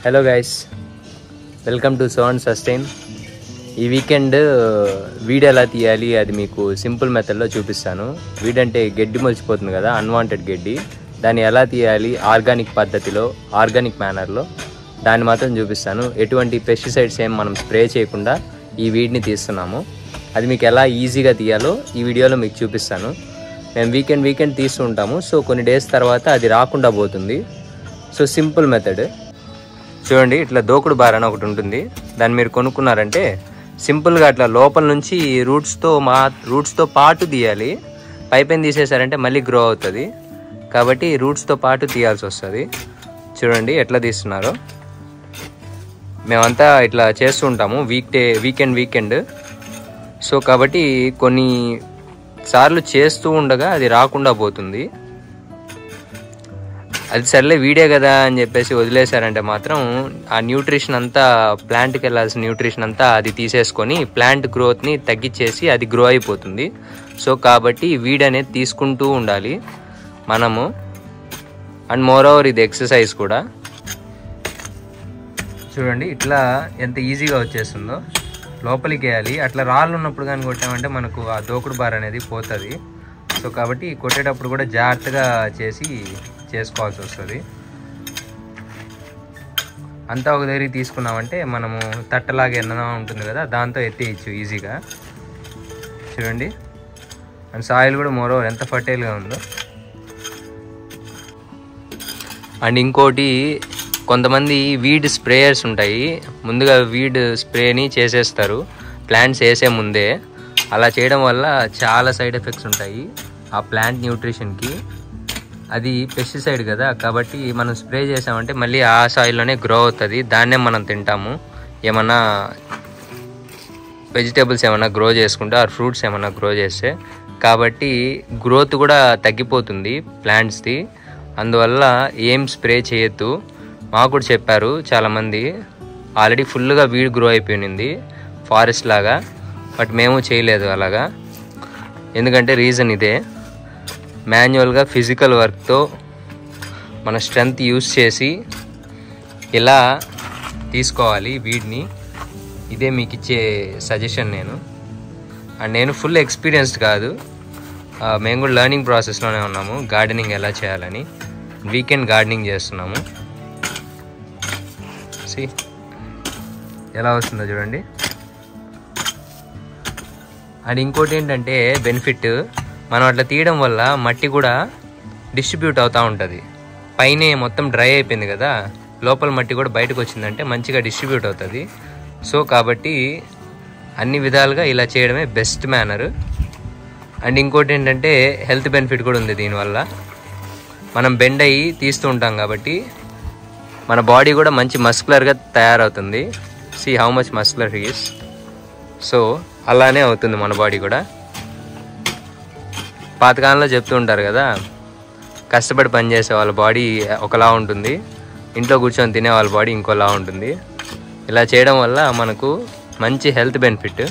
Hello guys, welcome to so and sustain. ఈ weekend weed ఎలా తీయాలి అది మీకు సింపుల్ మెథడ్లో చూపిస్తాను. వీడ్ అంటే గడ్డి మొలిచిపోతుంది కదా, అన్వాంటెడ్ గడ్డి. దాన్ని ఎలా తీయాలి ఆర్గానిక్ పద్ధతిలో, ఆర్గానిక్ మేనర్లో, దాన్ని మాత్రం చూపిస్తాను. ఎటువంటి పెస్టిసైడ్స్ ఏం మనం స్ప్రే చేయకుండా ఈ వీడ్ని తీస్తున్నాము. అది మీకు ఎలా ఈజీగా తీయాలో ఈ వీడియోలో మీకు చూపిస్తాను. మేము వీకెండ్ తీస్తూ ఉంటాము. సో కొన్ని డేస్ తర్వాత అది రాకుండా పోతుంది. సో సింపుల్ మెథడ్ చూడండి. ఇట్లా దోకుడు బార్ అని ఒకటి ఉంటుంది. దాన్ని మీరు కొనుక్కున్నారంటే సింపుల్గా అట్లా లోపల నుంచి రూట్స్తో పాటు తీయాలి. పైపైన తీసేసారంటే మళ్ళీ గ్రో అవుతుంది. కాబట్టి రూట్స్తో పాటు తీయాల్సి వస్తుంది. చూడండి ఎట్లా తీస్తున్నారో. మేమంతా ఇట్లా చేస్తూ ఉంటాము వీకెండ్. సో కాబట్టి కొన్ని సార్లు చేస్తూ ఉండగా అది రాకుండా పోతుంది. అది సర్లే వీడే కదా అని చెప్పేసి వదిలేశారంటే మాత్రం ఆ న్యూట్రిషన్ అంతా, ప్లాంట్కి వెళ్ళాల్సిన న్యూట్రిషన్ అంతా అది తీసేసుకొని ప్లాంట్ గ్రోత్ని తగ్గించేసి అది గ్రో అయిపోతుంది. సో కాబట్టి వీడ్ అనేది తీసుకుంటూ ఉండాలి మనము. అండ్ మోర్ ఓవర్ ఇది ఎక్సర్సైజ్ కూడా. చూడండి ఇట్లా ఎంత ఈజీగా వచ్చేస్తుందో. లోపలికి వేయాలి. అట్లా రాళ్ళు ఉన్నప్పుడు కానీ కొట్టామంటే మనకు ఆ దోకుడు బార్ అనేది పోతుంది. సో కాబట్టి కొట్టేటప్పుడు కూడా జాగ్రత్తగా చేసుకోవాల్సి వస్తుంది. అంతా ఒక దగ్గరికి తీసుకున్నామంటే మనము తట్టలాగా ఎన్నో ఉంటుంది కదా, దాంతో ఎత్తేయచ్చు ఈజీగా. చూడండి. అండ్ సాయిల్ కూడా మోరోవర్ ఎంత ఫర్టైల్గా ఉందో. అండ్ ఇంకోటి, కొంతమంది వీడ్ స్ప్రేయర్స్ ఉంటాయి. ముందుగా వీడ్ స్ప్రేని చేసేస్తారు ప్లాంట్స్ వేసే ముందే. అలా చేయడం వల్ల చాలా సైడ్ ఎఫెక్ట్స్ ఉంటాయి ఆ ప్లాంట్ న్యూట్రిషన్కి. అది పెస్టిసైడ్ కదా, కాబట్టి మనం స్ప్రే చేసామంటే మళ్ళీ ఆ సాయిల్లోనే గ్రో అవుతుంది. దాన్నే మనం తింటాము. ఏమన్నా వెజిటేబుల్స్ ఏమన్నా గ్రో చేసుకుంటే, ఆ ఫ్రూట్స్ ఏమన్నా గ్రో చేస్తే, కాబట్టి గ్రోత్ కూడా తగ్గిపోతుంది ప్లాంట్స్ది. అందువల్ల ఏం స్ప్రే చేయొద్దు. మాకు కూడా చెప్పారు చాలామంది. ఆల్రెడీ ఫుల్గా వీడ్ గ్రో అయిపోయింది ఫారెస్ట్ లాగా. బట్ మేము చేయలేదు అలాగా. ఎందుకంటే రీజన్ ఇదే. మాన్యువల్గా ఫిజికల్ వర్క్తో మన స్ట్రెంగ్త్ యూస్ చేసి ఇలా తీసుకోవాలి వీడ్ని. ఇదే మీకు ఇచ్చే సజెషన్ నేను. అండ్ నేను ఫుల్ ఎక్స్పీరియన్స్డ్ కాదు, మేము కూడా లెర్నింగ్ ప్రాసెస్లోనే ఉన్నాము. గార్డెనింగ్ ఎలా చేయాలని వీకెండ్ గార్డెనింగ్ చేస్తున్నాము. ఎలా వస్తుందో చూడండి. అండ్ ఇంకోటి ఏంటంటే బెనిఫిట్, మనం అట్లా తీయడం వల్ల మట్టి కూడా డిస్ట్రిబ్యూట్ అవుతూ ఉంటుంది. పైన మొత్తం డ్రై అయిపోయింది కదా, లోపల మట్టి కూడా బయటకు వచ్చిందంటే మంచిగా డిస్ట్రిబ్యూట్ అవుతుంది. సో కాబట్టి అన్ని విధాలుగా ఇలా చేయడమే బెస్ట్ మేనర్. అండ్ ఇంకోటి ఏంటంటే హెల్త్ బెనిఫిట్ కూడా ఉంది దీనివల్ల. మనం బెండ్ అయ్యి తీస్తూ ఉంటాం కాబట్టి మన బాడీ కూడా మంచి మస్కులర్గా తయారవుతుంది. See how much muscular he is. So అలానే అవుతుంది మన బాడీ కూడా. పాతకాలంలో చెప్తూ ఉంటారు కదా, కష్టపడి పనిచేసే వాళ్ళ బాడీ ఒకలా ఉంటుంది, ఇంట్లో కూర్చొని తినే వాళ్ళ బాడీ ఇంకోలా ఉంటుంది. ఇలా చేయడం వల్ల మనకు మంచి హెల్త్ బెనిఫిట్.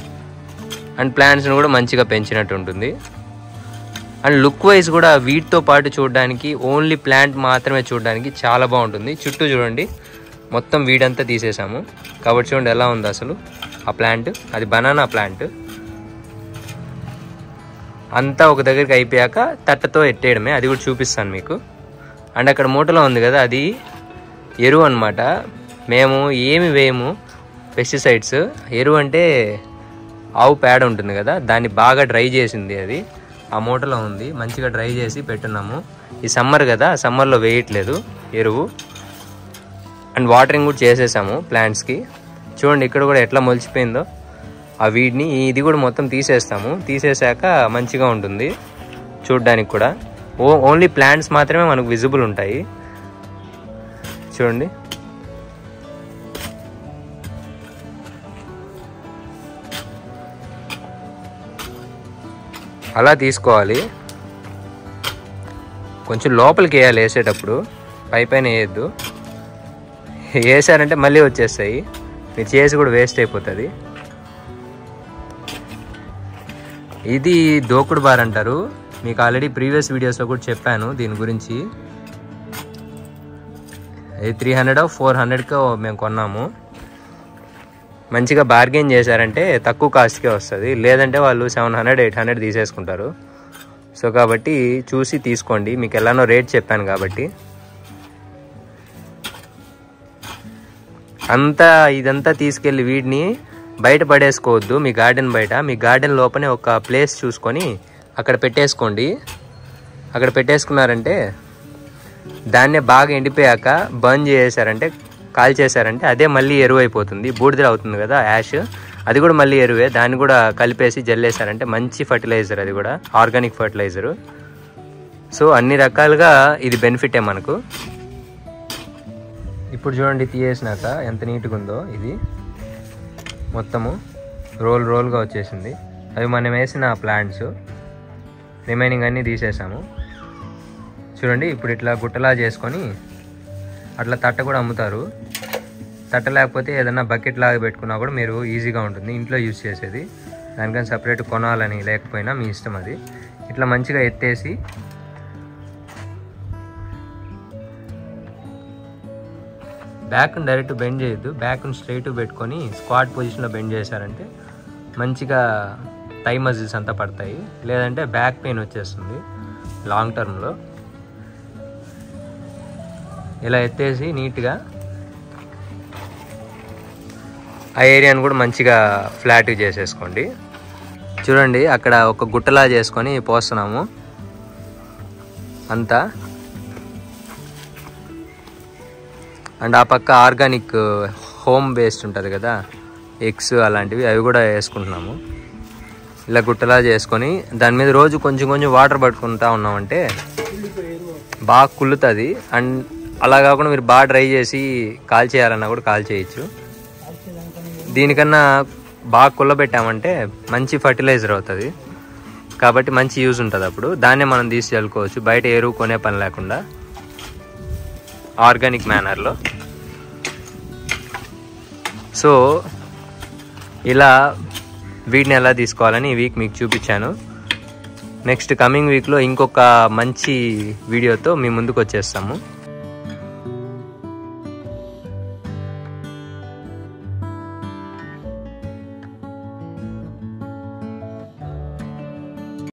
అండ్ ప్లాంట్స్ని కూడా మంచిగా పెంచినట్టు ఉంటుంది. అండ్ లుక్ వైజ్ కూడా వీటితో పాటు చూడడానికి, ఓన్లీ ప్లాంట్ మాత్రమే చూడడానికి చాలా బాగుంటుంది. చుట్టూ చూడండి మొత్తం వీడంతా తీసేసాము కాబట్టి చూడండి ఎలా ఉంది అసలు ఆ ప్లాంట్. అది బనానా ప్లాంట్. అంతా ఒక దగ్గరికి అయిపోయాక తట్టతో ఎట్టేయడమే. అది కూడా చూపిస్తాను మీకు. అండ్ అక్కడ మూటలో ఉంది కదా, అది ఎరువు అనమాట. మేము ఏమి వేయము పెస్టిసైడ్స్. ఎరువు అంటే ఆవు పేడ ఉంటుంది కదా, దాన్ని బాగా డ్రై చేసింది అది ఆ మూటలో ఉంది. మంచిగా డ్రై చేసి పెట్టున్నాము. ఈ సమ్మర్ కదా, సమ్మర్లో వేయట్లేదు ఎరువు. అండ్ వాటరింగ్ కూడా చేసేసాము ప్లాంట్స్కి. చూడండి ఇక్కడ కూడా ఎట్లా మొలిచిపోయిందో ఆ వీడిని. ఇది కూడా మొత్తం తీసేస్తాము. తీసేసాక మంచిగా ఉంటుంది చూడ్డానికి కూడా. ఓన్లీ ప్లాంట్స్ మాత్రమే మనకు విజిబుల్ ఉంటాయి. చూడండి అలా తీసుకోవాలి. కొంచెం లోపలికి వేయాలి వేసేటప్పుడు, పైన వేయద్దు. వేసారంటే మళ్ళీ వచ్చేస్తాయి. మీరు చేసి కూడా వేస్ట్ అయిపోతుంది. ఇది దోకుడు బార్ అంటారు. మీకు ఆల్రెడీ ప్రీవియస్ వీడియోస్లో కూడా చెప్పాను దీని గురించి. అది 300 400 మేము కొన్నాము. మంచిగా బార్గెన్ చేశారంటే తక్కువ కాస్ట్కే వస్తుంది, లేదంటే వాళ్ళు 700 800 తీసేసుకుంటారు. సో కాబట్టి చూసి తీసుకోండి, మీకు ఎలానో రేట్ చెప్పాను కాబట్టి. ఇదంతా తీసుకెళ్ళి వీడిని బయట పడేసుకోవద్దు, మీ గార్డెన్ బయట. మీ గార్డెన్ లోపలే ఒక ప్లేస్ చూసుకొని అక్కడ పెట్టేసుకోండి. అక్కడ పెట్టేసుకున్నారంటే దాన్నే బాగా ఎండిపోయాక బర్న్ చేసారంటే, కాల్ చేశారంటే అదే మళ్ళీ ఎరువు అయిపోతుంది. బూడిద అవుతుంది కదా యాష్, అది కూడా మళ్ళీ ఎరువే. దాన్ని కూడా కలిపేసి జల్లేసారంటే మంచి ఫర్టిలైజర్, అది కూడా ఆర్గానిక్ ఫర్టిలైజరు. సో అన్ని రకాలుగా ఇది బెనిఫిటే మనకు. ఇప్పుడు చూడండి తీయేసినాక ఎంత నీట్గా ఉందో. ఇది మొత్తము రోల్గా వచ్చేసింది. అవి మనం వేసిన ప్లాంట్స్, రిమైనింగ్ అన్నీ తీసేసాము. చూడండి ఇప్పుడు ఇట్లా గుట్టలా చేసుకొని అట్లా తట్ట కూడా అమ్ముతారు. తట్ట లేకపోతే ఏదైనా బకెట్ లాగా పెట్టుకున్నా కూడా మీరు ఈజీగా ఉంటుంది ఇంట్లో యూజ్ చేసేది. దానికని సపరేట్ కొనాలని లేకపోయినా మీ ఇష్టం అది. ఇట్లా మంచిగా ఎత్తేసి బ్యాక్ని డైరెక్ట్ బెండ్ చేయొద్దు, బ్యాక్ని స్ట్రైట్ పెట్టుకొని స్క్వాట్ పొజిషన్లో బెండ్ చేశారంటే మంచిగా థై మజిల్స్ అంతా పడతాయి, లేదంటే బ్యాక్ పెయిన్ వచ్చేస్తుంది లాంగ్ టర్మ్లో. ఇలా ఎత్తేసి నీట్గా ఆ ఏరియాను కూడా మంచిగా ఫ్లాట్గా చేసేసుకోండి. చూడండి అక్కడ ఒక గుట్టలా చేసుకొని పోస్తున్నాము అంతా. అండ్ ఆ పక్క ఆర్గానిక్ హోమ్ వేస్ట్ ఉంటుంది కదా, ఎగ్స్ అలాంటివి, అవి కూడా వేసుకుంటున్నాము. ఇలా గుట్టలా చేసుకొని దాని మీద రోజు కొంచెం కొంచెం వాటర్ పట్టుకుంటా ఉన్నామంటే బాగా కుళ్ళుతుంది. అండ్ అలా కాకుండా మీరు బాగా డ్రై చేసి కాల్ చేయాలన్నా కూడా కాల్ చేయొచ్చు. దీనికన్నా బాగా కుళ్ళబెట్టామంటే మంచి ఫర్టిలైజర్ అవుతుంది, కాబట్టి మంచి యూజ్ ఉంటుంది. అప్పుడు దాన్నే మనం తీసి చల్లుకోవచ్చు, బయట ఎరువు కొనే పని లేకుండా ఆర్గానిక్ మేనర్లో. సో ఇలా వీటిని ఎలా తీసుకోవాలని ఈ వీక్ మీకు చూపించాను. నెక్స్ట్ కమింగ్ వీక్లో ఇంకొక మంచి వీడియోతో మీ ముందుకు వచ్చేస్తాము.